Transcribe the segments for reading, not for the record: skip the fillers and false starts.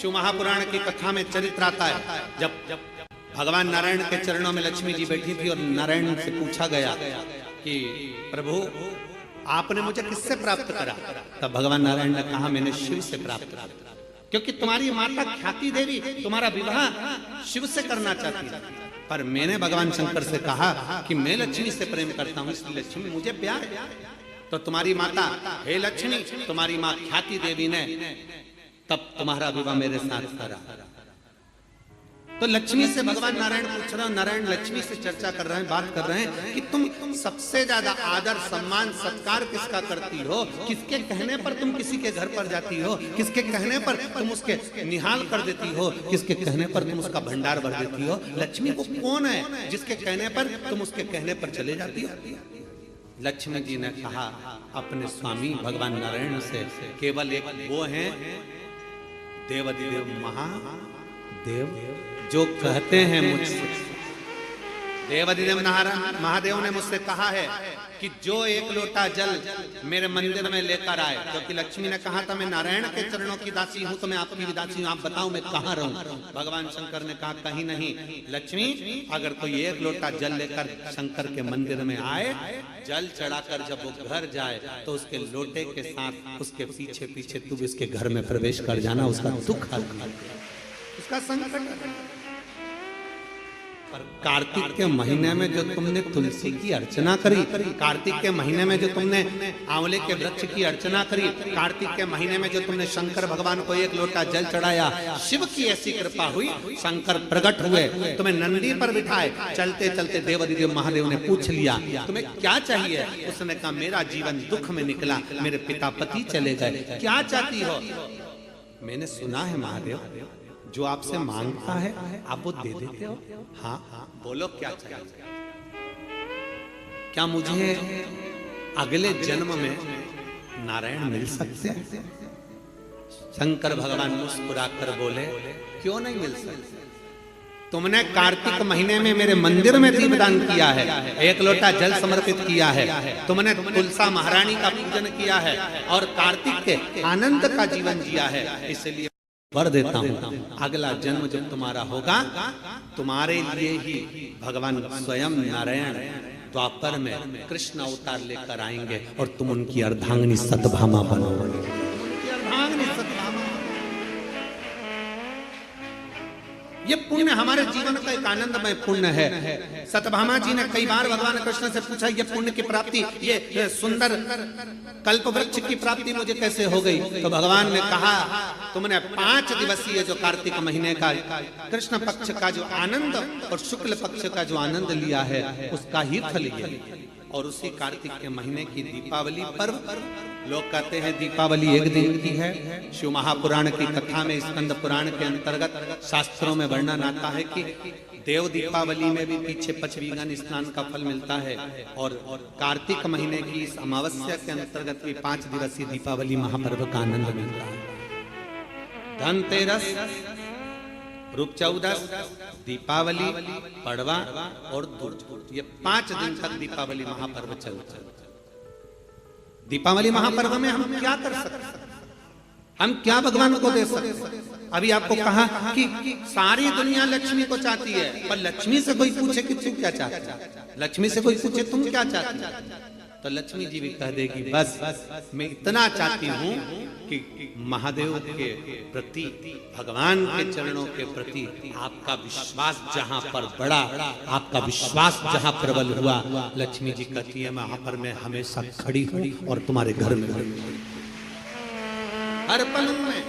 शिव महापुराण की कथा में चरित्र आता है, जब भगवान नारायण के चरणों में लक्ष्मी जी बैठी थी और नारायण से पूछा गया कि प्रभु आपने मुझे किससे प्राप्त करा, तब भगवान नारायण ने कहा मैंने शिव से प्राप्त करा, क्योंकि तुम्हारी माता ख्याति देवी तुम्हारा विवाह शिव से करना चाहती है, पर मैंने भगवान शंकर से कहा कि मैं लक्ष्मी से प्रेम करता हूं, इसलिए लक्ष्मी मुझे प्यार है। तो तुम्हारी माता हे लक्ष्मी, तुम्हारी माँ ख्याति देवी ने तब तुम्हारा विवाह मेरे साथ करा। तो लक्ष्मी से भगवान नारायण पूछ रहे हैं, नारायण लक्ष्मी से चर्चा कर रहे हैं, बात कर रहे हैं कि तुम सबसे ज्यादा आदर सम्मान सत्कार किसका करती हो, किसके कहने पर तुम किसी के घर पर जाती हो, किसके कहने पर तुम उसके निहाल कर देती हो, किसके कहने पर तुम उसका भंडार भर देती हो। लक्ष्मी वो कौन है जिसके कहने पर तुम उसके कहने पर चले जाती हो। लक्ष्मी जी ने कहा अपने स्वामी भगवान नारायण से, केवल एक वो है देवाधिदेव महादेव जो कहते हैं मुझसे। देवाधिदेव महादेव ने मुझसे कहा है कि जो एक लोटा जल मेरे मंदिर में लेकर आए, क्योंकि लक्ष्मी ने कहा था मैं नारायण के चरणों की दासी हूं, तो मैं आपकी भी दासी हूं, आप बताओ मैं कहां रहूं। भगवान शंकर ने कहा कहीं नहीं लक्ष्मी, अगर कोई एक लोटा जल लेकर शंकर के मंदिर में आए, जल चढ़ाकर जब वो घर जाए तो उसके लोटे के साथ उसके पीछे पीछे तू उसके घर में प्रवेश कर जाना, उसका दुख हल उसका संकट। पर कार्तिक के महीने में जो तुमने तुलसी की अर्चना करी, कार्तिक के महीने में जो तुमने आंवले के वृक्ष की अर्चना करी, कार्तिक के महीने में जो तुमने शंकर भगवान को एक लोटा जल चढ़ाया, शिव की ऐसी कृपा हुई, शंकर प्रकट हुए, तुम्हें नंदी पर बिठाए, चलते चलते देवाधिदेव महादेव ने पूछ लिया तुम्हें क्या चाहिए। उसने कहा मेरा जीवन दुख में निकला, मेरे पिता पति चले गए, क्या चाहती हो। मैंने सुना है महादेव जो आपसे मांगता है आप वो दे देते हो। हाँ हाँ बोलो क्या चाहिए। क्या मुझे अगले जन्म में नारायण मिल सकते हैं। शंकर भगवान मुस्कुराकर बोले क्यों नहीं मिल सकते। तुमने कार्तिक महीने में मेरे मंदिर में दीपदान किया है, एक लोटा जल समर्पित किया है, तुमने तुलसा महारानी का पूजन किया है और कार्तिक के आनंद का जीवन जिया है, इसलिए वर देता हूँ अगला जन्म जब तुम्हारा होगा तुम्हारे लिए ही भगवान स्वयं नारायण द्वापर में कृष्ण अवतार लेकर आएंगे और तुम उनकी अर्धांगिनी सतभामा बनोगे। ये पुण्य हमारे जीवन का एक आनंदमय पुण्य है। सतभामा जी ने कई बार भगवान कृष्ण से पूछा ये पुण्य की प्राप्ति, ये सुंदर कल्प वृक्ष की प्राप्ति मुझे कैसे हो गई। तो भगवान ने कहा तुमने 5 दिवसीय जो कार्तिक महीने का कृष्ण पक्ष का जो आनंद और शुक्ल पक्ष का जो आनंद लिया है उसका ही फल ये। और उसी कार्तिक के महीने की दीपावली पर्व, लोग कहते हैं दीपावली एक दिन की है। शिव महापुराण की कथा में स्कंद पुराण के अंतर्गत शास्त्रों में वर्णन आता है कि देव दीपावली में भी पीछे पचवीगन स्नान का फल मिलता है और कार्तिक महीने की इस अमावस्या के अंतर्गत भी 5 दिवसीय दीपावली महापर्व का आनंद मिलता है। धनतेरस, रूप चौदस, दीपावली, पड़वा और दूज, ये 5 दिन तक दीपावली महापर्व चलता है। दीपावली महापर्व में हम क्या कर सकते, हम क्या भगवान को दे सकते। अभी आपको कहा कि सारी दुनिया लक्ष्मी को चाहती है, पर लक्ष्मी से कोई पूछे कि तू क्या चाहता है, लक्ष्मी से कोई पूछे तुम क्या चाहती है, तो लक्ष्मी जी भी कह देगी बस मैं इतना चाहती हूँ कि महादेव के प्रति, भगवान के चरणों के प्रति आपका विश्वास जहाँ पर बढ़ा, आपका विश्वास जहाँ प्रबल हुआ, लक्ष्मी जी कहती है वहां पर मैं हमेशा खड़ी हूँ और तुम्हारे घर में हर पल में।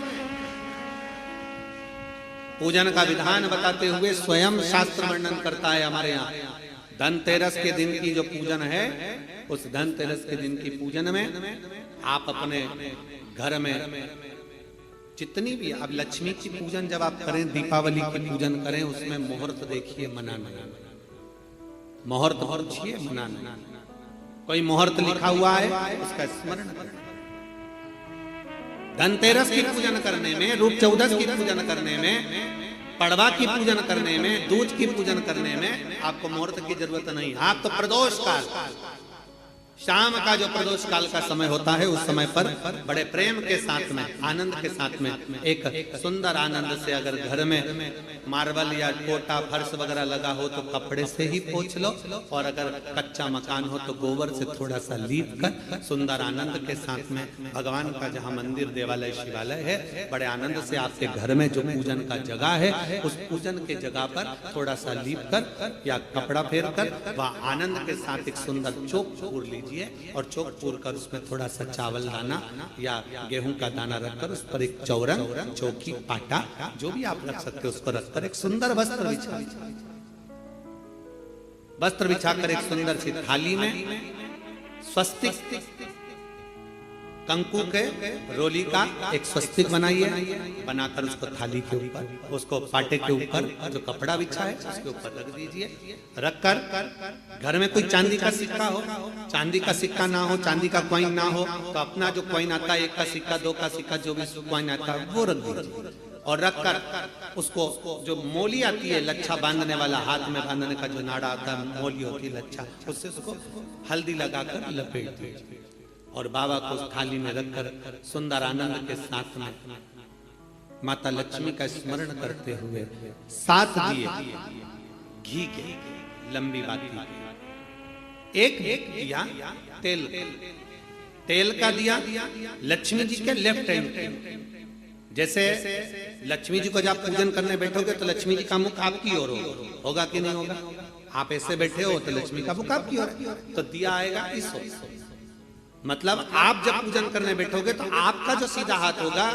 पूजन का विधान बताते हुए स्वयं शास्त्र वर्णन करता है हमारे यहाँ। धनतेरस के दिन की जो पूजन है, उस धनतेरस के दिन की पूजन में आप अपने घर में जितनी भी आप लक्ष्मी की पूजन जब आप करें, दीपावली की पूजन करें, उसमें मुहूर्त देखिए मनाना, मुहूर्त पूछिए मनाना। कोई मुहूर्त लिखा हुआ है उसका स्मरण करें। धनतेरस की पूजन करने में, रूप चौदस की पूजन करने में, पड़वा की पूजन करने में, दूज की पूजन करने में आपको मुहूर्त की जरूरत नहीं। आप तो प्रदोष काल शाम का जो प्रदोष काल का समय होता है, उस समय पर बड़े प्रेम के साथ में, आनंद के साथ में, एक सुंदर आनंद से अगर घर में मार्बल या कोटा फर्श वगैरह लगा हो तो कपड़े से ही पोंछ लो, और अगर कच्चा मकान हो तो गोबर से थोड़ा सा लीप कर सुंदर आनंद के साथ में भगवान का जहाँ मंदिर, देवालय, शिवालय है, बड़े आनंद से आपके घर में जो पूजन का जगह है, उस पूजन के जगह पर थोड़ा सा लीप कर या कपड़ा फेर कर वह आनंद के साथ एक सुंदर चौक पूर लीजिए, और चौक पूर कर उसमें थोड़ा सा चावल दाना या गेहूं का दाना रखकर उस पर एक चौरंग, चौकी, पाटा जो भी आप रख सकते हो उसको रखकर एक सुंदर वस्त्र बिछाकर एक सुंदर सी थाली में स्वस्तिक कंकु के रोली का एक स्वस्तिक बनाइए, बनाकर उसको थाली के ऊपर, उसको पाटे के ऊपर जो कपड़ा बिछा है उसके ऊपर रख दीजिए। रखकर घर में कोई चांदी का सिक्का हो, चांदी का सिक्का ना हो, चांदी का कॉइन ना हो, तो अपना जो कॉइन आता है, 1 का सिक्का, 2 का सिक्का, जो भी कॉइन आता है वो रख दीजिए। और रखकर उसको जो मोली आती है, लच्छा बांधने वाला, हाथ में बांधने का जो नाड़ा आता है, मोली होती है लच्छा, उससे उसको हल्दी लगाकर लपेट दीजिए और बाबा को उस थाली में रखकर सुंदर आनंद के साथ में माता लक्ष्मी का स्मरण करते हुए 7 दिए घी के, लंबी बाती, एक दिया तेल का दिया लक्ष्मी जी के लेफ्ट हैंड। जैसे लक्ष्मी जी को जब पूजन करने बैठोगे तो लक्ष्मी जी का मुख आपकी ओर होगा कि नहीं होगा? आप ऐसे बैठे हो तो लक्ष्मी का मुख आपकी ओर, तो दिया आएगा इस ओर। मतलब आप जब पूजन करने बैठोगे तो आपका जो सीधा हाथ होगा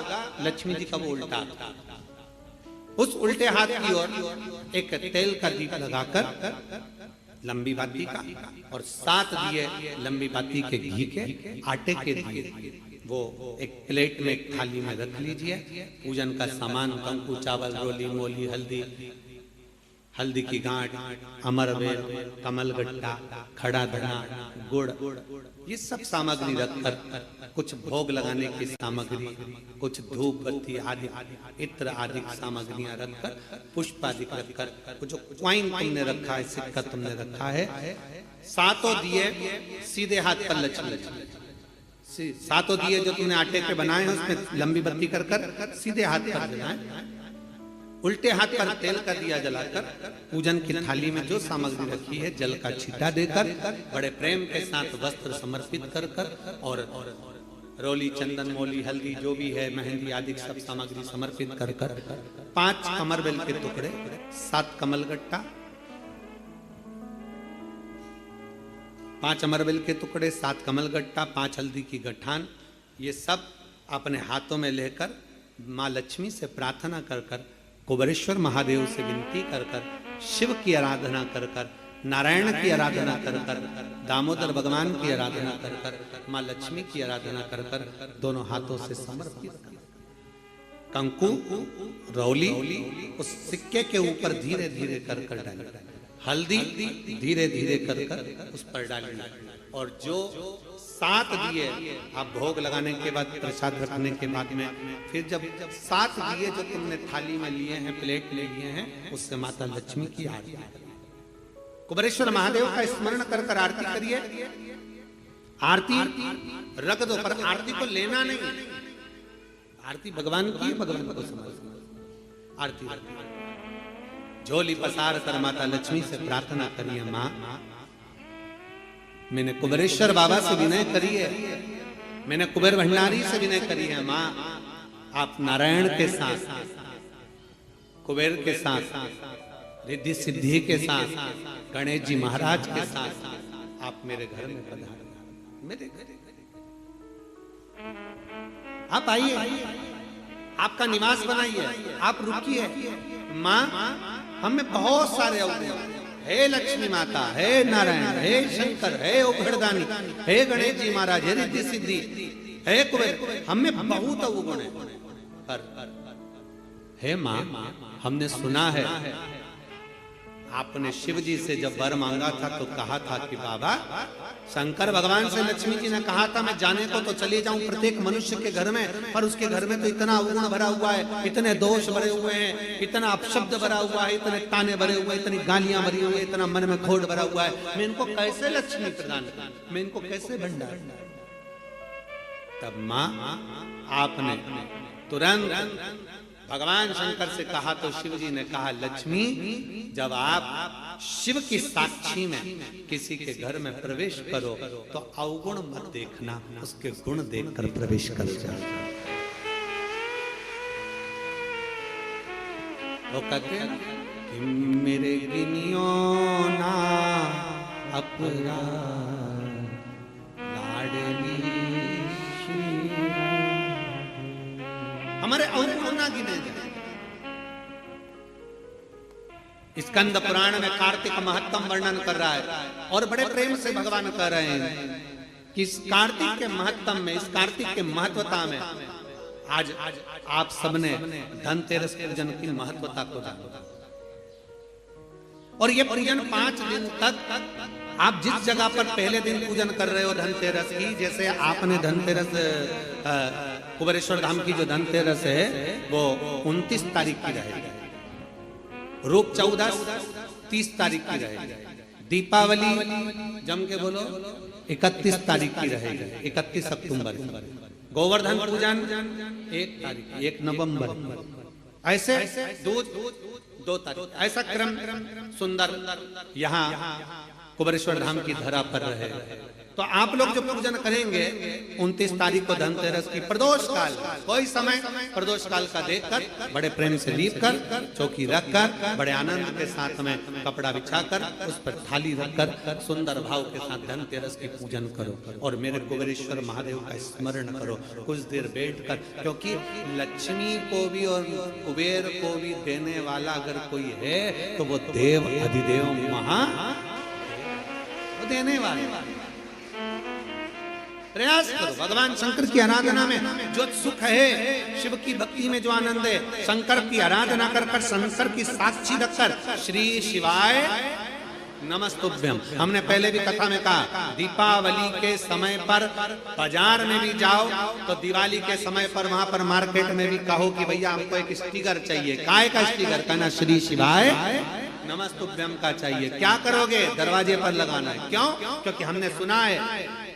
लक्ष्मी जी का वो उल्टा हाथ, उस उल्टे हाथ की ओर एक तेल का दीप लगाकर लंबी बाती का और 7 दिए लंबी बाती के घी के, आटे के दिए वो एक प्लेट में, एक थाली में रख लीजिए। पूजन का सामान, कंकु, चावल, रोली, मोली, हल्दी की गांठ, अमरवेल, कमलगट्टा, खड़ा धना, गुड़, ये सब सामग्री रखकर कुछ भोग लगाने की सामग्री, कुछ धूप बत्ती आदि, इत्र आदि सामग्रियां रखकर, पुष्प आदि रखकर, जो क्वाइन तुमने रखा है, सिक्का तुमने रखा है, 7 दिए सीधे हाथ पर लक्ष्मी, 7 दिए जो तुमने आटे के बनाए हैं उसमें लंबी बत्ती कर सीधे हाथ पर जलाएं। उल्टे हाथ पर तेल का दिया जलाकर पूजन की थाली में जो सामग्री रखी है जल का छींटा देकर बड़े प्रेम के साथ वस्त्र समर्पित कर और रोली, चंदन, मोली, हल्दी जो भी है, मेहंदी आदि सब सामग्री समर्पित कर 5 कमरबेल के टुकड़े, 7 कमलगट्टा, 5 अमरबेल के टुकड़े, 7 कमलगट्टा, 5 हल्दी की गठान, ये सब अपने हाथों में लेकर माँ लक्ष्मी से प्रार्थना कर कुबेरेश्वर महादेव से विनती कर शिव की आराधना कर नारायण की आराधना कर दामोदर भगवान की आराधना कर माँ लक्ष्मी की आराधना कर दोनों हाथों से समर्पित कंकु, रौली उस सिक्के के ऊपर धीरे धीरे कर डालें, हल्दी धीरे धीरे कर उस पर डालें, और जो 7 दिए आप भोग लगाने के बाद, प्रसाद रखने के बाद में, फिर जब 7 दिए जो तुमने थाली में लिए हैं, प्लेट में लिए हैं, उससे माता लक्ष्मी की आरती, कुबेरेश्वर महादेव का स्मरण कर आरती करिए। आरती रख दो, पर आरती को लेना नहीं, आरती भगवान की, भगवान को समझ। आरती झोली पसार कर माता लक्ष्मी से प्रार्थना करिए, माँ मैंने कुबेरेश्वर बाबा से विनय करी है, मैंने कुबेर भंडारी से विनय करी है, माँ आप नारायण के साथ, कुबेर के साथ, रिद्धि सिद्धि के साथ, गणेश जी महाराज के साथ आप मेरे घर में पधारें, मेरे घर आप आइए, आपका निवास बनाइए, आप रुकिए। माँ हम में बहुत सारे अवगुण, हे लक्ष्मी माता, हे नारायण, हे शंकर, हे उघड़दानी, हे गणेश जी महाराज, हे रिद्धि सिद्धि, हे कुबेर, हम में बहुत अवगुण है, पर हे माँ हमने सुना है आपने शिव जी से जब वर मांगा था तो कहा था कि बाबा, शंकर भगवान से लक्ष्मी जी ने कहा था मैं जाने को तो चली जाऊं प्रत्येक मनुष्य के घर में, पर उसके घर में तो इतना अवगुण भरा हुआ है, इतने दोष भरे हुए हैं, इतना अपशब्द भरा हुआ है, इतने ताने भरे हुए, इतनी गालियां भरी हुई है, इतना मन में खोट भरा हुआ है, मैं इनको कैसे लक्ष्मी प्रदान करूं, मैं इनको कैसे भंडार। तब मां आपने तुरंत भगवान शंकर से कहा तो शिव जी ने कहा, लक्ष्मी जब आप शिव की साक्षी में किसी के घर में प्रवेश करो तो अवगुण मत देखना, उसके गुण देखकर प्रवेश कर जाओ। वो कहते हैं कि मेरे गिनियो ना अपराध लाडली हमारे अवगुण ना गिने जाए। स्कंद पुराण में कार्तिक महत्तम वर्णन कर रहा है और बड़े प्रेम से भगवान कह रहे हैं कि इस कार्तिक के महत्तम में, इस कार्तिक के महत्वता में आज आप सबने धनतेरस पूजन की महत्वता को जाना। और ये पूजन 5 दिन तक आप जिस जगह पर पहले दिन पूजन कर रहे हो धनतेरस की, जैसे आपने धनतेरस कुबेरेश्वर धाम की जो धनतेरस है वो 29 तारीख की रहेगी, रूप 14 30 तारीख की रहेगी, दीपावली जम के बोलो 31 तारीख की रहेगी, 31 अक्टूबर, गोवर्धन पूजन 1 तारीख, 1 नवंबर, ऐसे 2 तारीख, ऐसा क्रम सुंदर यहाँ कुबेरेश्वर धाम की धरा पर रहे। तो आप लोग जो पूजन करेंगे 29 तारीख को धनतेरस की प्रदोष काल, कोई समय प्रदोष काल का देखकर बड़े प्रेम से लीप कर चौकी रखकर बड़े आनंद के साथ में कपड़ा बिछाकर उस पर थाली रखकर सुंदर भाव के साथ धनतेरस की पूजन करो और मेरे कुबेरेश्वर महादेव का स्मरण करो कुछ देर बैठकर, क्योंकि लक्ष्मी को भी और कुबेर को भी देने वाला अगर कोई है तो वो देव अधिदेव महा देने वाले। प्रयास करो भगवान शंकर की आराधना में जो सुख है, शिव की भक्ति में जो आनंद है, शंकर की आराधना कर कर शंकर की साक्षी रखकर श्री शिवाय नमस्तुभ्यम। हमने पहले भी कथा में कहा दीपावली के समय पर बाजार में भी जाओ तो दिवाली के समय पर वहां पर मार्केट में भी कहो कि भैया हमको एक स्टिकर चाहिए, काय का स्टिकर, कहना श्री शिवाय नमस्तुभ्यम का चाहिए। क्या करोगे? दरवाजे पर लगाना है। क्यों? क्योंकि हमने सुना है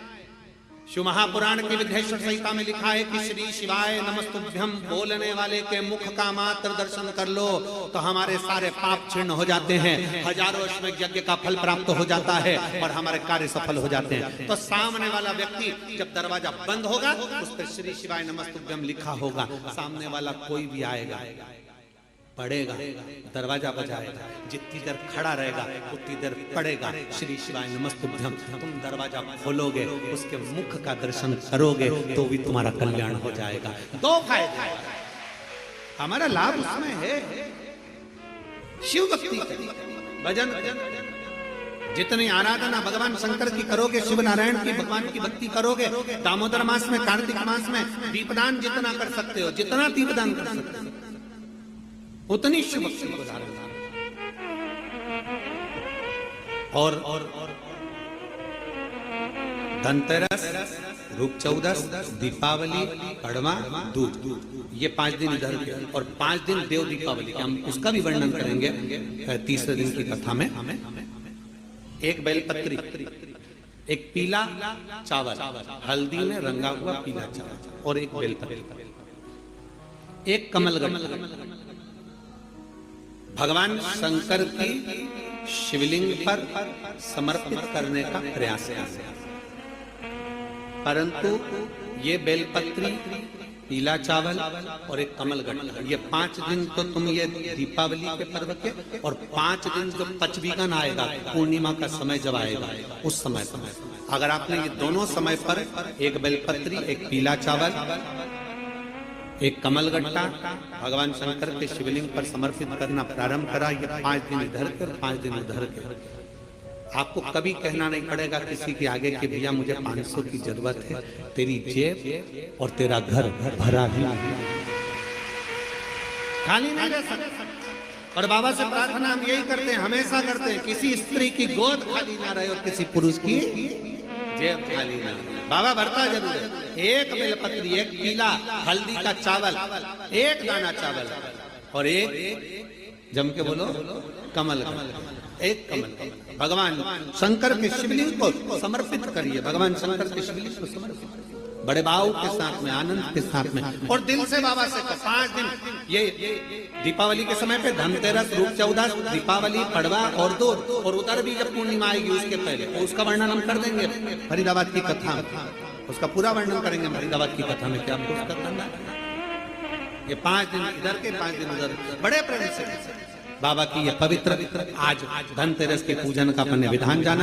शिव महापुराण की विद्येश्वर संहिता में लिखा है कि श्री शिवाय नमस्तुभ्यम बोलने वाले के मुख का मात्र दर्शन कर लो तो हमारे सारे पाप क्षीण हो जाते हैं, हजारों अश्वमेध यज्ञ का फल प्राप्त हो जाता है और हमारे कार्य सफल हो जाते हैं। तो सामने वाला व्यक्ति जब दरवाजा बंद होगा उस पर श्री शिवाय नमस्तुभ्यम लिखा होगा, सामने वाला कोई भी आएगा पढ़ेगा, दरवाजा बजाएगा, जितनी देर खड़ा रहेगा उतनी देर पढ़ेगा श्री शिवाय नमस्तुभ्यम। तुम दरवाजा खोलोगे, उसके मुख का दर्शन करोगे तो भी तुम्हारा कल्याण हो जाएगा। 2 फायदे हमारा लाभ उसमें है। शिव भक्ति भजन जितनी आराधना भगवान शंकर की करोगे, शिव नारायण की भगवान की भक्ति करोगे, दामोदर मास में, कार्तिक मास में दीपदान जितना कर सकते हो, जितना दीपदान कर सकते हो उतनी शिव भक्ति को धारण। और धनतेरस, रूप 14, दीपावली, कड़वा, दूध, ये 5 दिन इधर के और 5 दिन देव दीपावली के, हम उसका भी वर्णन करेंगे 30वें दिन की कथा में। एक बेलपत्री, एक पीला चावल, हल्दी में रंगा हुआ पीला चावल और एक बेलपत्री, एक कमलगट्टा भगवान शंकर की शिवलिंग पर समर्पित करने का प्रयास है। परंतु ये बेलपत्री, पीला चावल और एक कमलगट्टा, ये 5 दिन तो तुम ये दीपावली के पर्व के और 5 दिन जो पचवीगन आएगा, पूर्णिमा का समय जब आएगा उस समय अगर आपने ये दोनों समय पर एक बेलपत्री, एक पीला चावल, एक कमलगट्टा भगवान शंकर के शिवलिंग पर समर्पित करना प्रारंभ करा, ये 5 दिन इधर के 5 दिन उधर के, आपको कभी कहना नहीं पड़ेगा किसी के आगे कि भैया मुझे 500 की जरूरत है, तेरी जेब और तेरा घर भरा ही खाली नहीं रह सकता। और बाबा से प्रार्थना हम यही करते हैं, हमेशा करते हैं, किसी स्त्री की गोद खाली ना रहे और किसी पुरुष की जेब खाली ना रहे। बाबा भरता जरूर है। एक बेलपत्री, एक पीला हल्दी का चावल, एक दाना चावल और एक जम के बोलो कमल, एक कमल भगवान शंकर के शिवलिंग को समर्पित करिए। भगवान शंकर के शिवलिंग को समर्पित, बड़े भाव के साथ में, आनंद के साथ में, और दिल से बाबा से 5 दिन। ये दीपावली के समय पे धनतेरस, रूप चौदस, दीपावली, पड़वा और दो, और उधर भी जब पूर्णिमा आएगी उसके पहले, तो उसका वर्णन हम कर देंगे फरीदाबाद की कथा में। उसका पूरा वर्णन करेंगे फरीदाबाद की कथा में, क्या आपको उसका करना है। ये 5 दिन इधर के 5 दिन उधर, बड़े प्रेम से बाबा की ये पवित्र आज धनतेरस के पूजन का अपने विधान जाना।